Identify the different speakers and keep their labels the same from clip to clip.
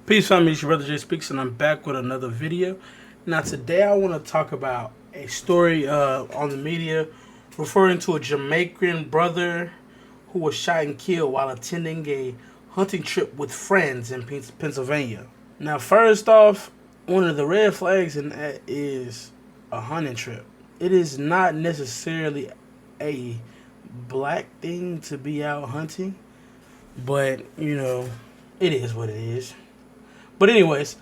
Speaker 1: Peace, family. It's your brother Jay Speaks, and I'm back with another video. Now, today I want to talk about a story on the media referring to a Jamaican brother who was shot and killed while attending a hunting trip with friends in Pennsylvania. Now, first off, one of the red flags in that is a hunting trip. It is not necessarily a black thing to be out hunting, but it is what it is. But anyways,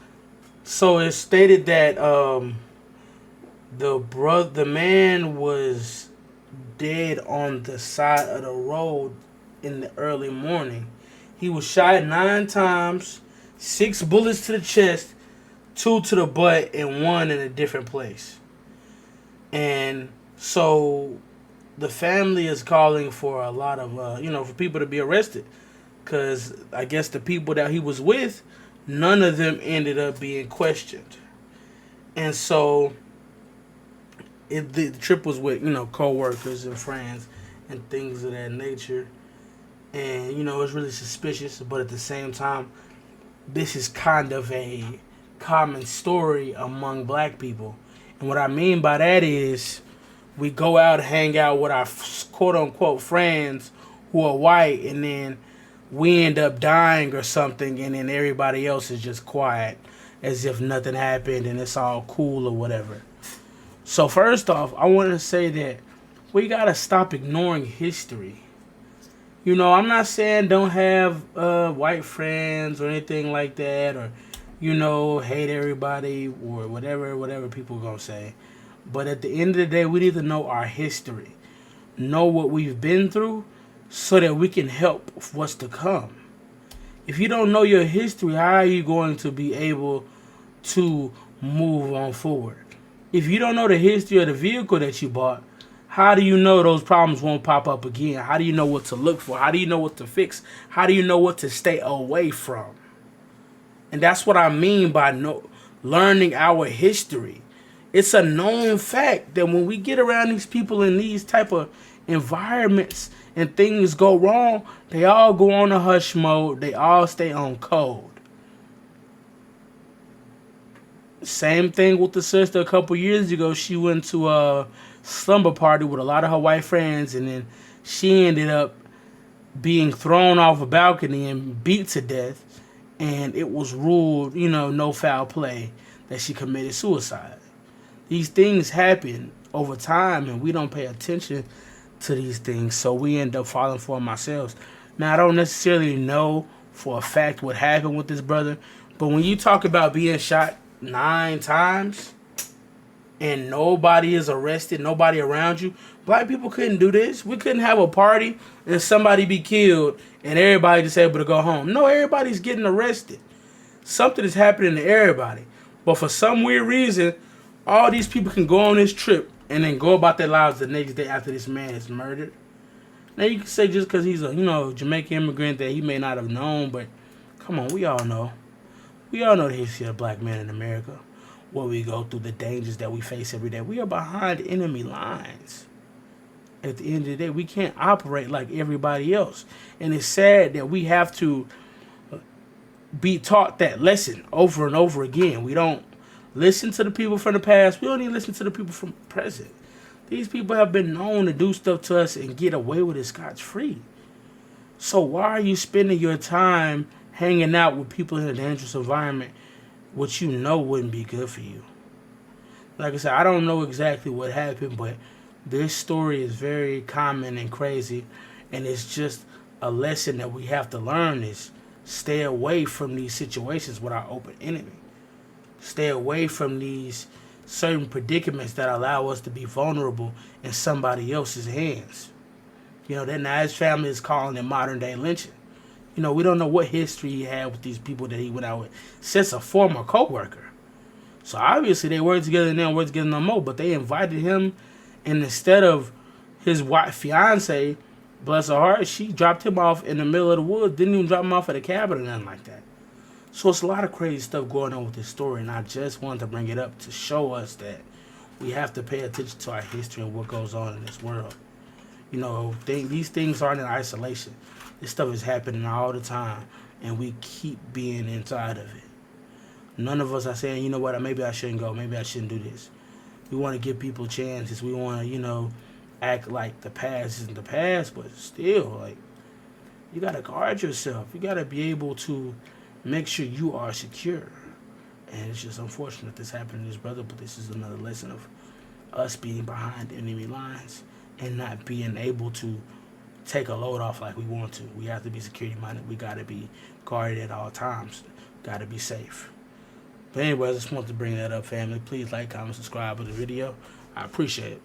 Speaker 1: so it's stated that the man was dead on the side of the road in the early morning. He was shot 9 times, 6 bullets to the chest, 2 to the butt, and 1 in a different place. And so the family is calling for a lot of for people to be arrested, because I guess the people that he was with, none of them ended up being questioned. And so the trip was with, co-workers and friends and things of that nature. And, it's really suspicious. But at the same time, this is kind of a common story among black people. And what I mean by that is we go out and hang out with our quote-unquote friends who are white, and then we end up dying or something, and then everybody else is just quiet as if nothing happened and it's all cool or whatever. So first off, I want to say that we got to stop ignoring history. I'm not saying don't have white friends or anything like that, or hate everybody or whatever people are going to say. But at the end of the day, we need to know our history, know what we've been through, so that we can help what's to come. If you don't know your history, how are you going to be able to move on forward? If you don't know the history of the vehicle that you bought, how do you know those problems won't pop up again? How do you know what to look for? How do you know what to fix? How do you know what to stay away from? And that's what I mean by learning our history. It's a known fact that when we get around these people in these type of environments and things go wrong, they all go on a hush mode. They all stay on code. Same thing with the sister a couple years ago. She went to a slumber party with a lot of her white friends, and then she ended up being thrown off a balcony and beat to death. And it was ruled, no foul play, that she committed suicide. These things happen over time, and we don't pay attention to these things, so we end up falling for them ourselves. Now, I don't necessarily know for a fact what happened with this brother, but when you talk about being shot 9 times and nobody is arrested, nobody around you, black people couldn't do this. We couldn't have a party and somebody be killed and everybody just able to go home. No, everybody's getting arrested. Something is happening to everybody. But for some weird reason, all these people can go on this trip and then go about their lives the next day after this man is murdered. Now, you can say just because he's a Jamaican immigrant that he may not have known, but come on, we all know. We all know the history of black men in America, what we go through, the dangers that we face every day. We are behind enemy lines. At the end of the day, we can't operate like everybody else. And it's sad that we have to be taught that lesson over and over again. We don't listen to the people from the past. We don't even listen to the people from the present. These people have been known to do stuff to us and get away with it scotch-free. So why are you spending your time hanging out with people in a dangerous environment, which you know wouldn't be good for you? Like I said, I don't know exactly what happened, but this story is very common and crazy, and it's just a lesson that we have to learn is stay away from these situations with our open enemy. Stay away from these certain predicaments that allow us to be vulnerable in somebody else's hands. That now his family is calling it modern day lynching. We don't know what history he had with these people that he went out with. Since a former co-worker. So obviously they work together and they don't work together no more. But they invited him, and instead of his wife, fiance, bless her heart, she dropped him off in the middle of the woods. Didn't even drop him off at a cabin or nothing like that. So it's a lot of crazy stuff going on with this story, and I just wanted to bring it up to show us that we have to pay attention to our history and what goes on in this world. These things aren't in isolation. This stuff is happening all the time, and we keep being inside of it. None of us are saying, you know what, maybe I shouldn't go, maybe I shouldn't do this. We want to give people chances. We want to, act like the past isn't the past, but still, like, you gotta guard yourself. You gotta be able to make sure you are secure. And it's just unfortunate this happened to his brother, but this is another lesson of us being behind enemy lines and not being able to take a load off like we want to. We have to be security minded. We gotta be guarded at all times. Gotta be safe. But anyway, I just wanted to bring that up, family. Please like, comment, subscribe to the video. I appreciate it.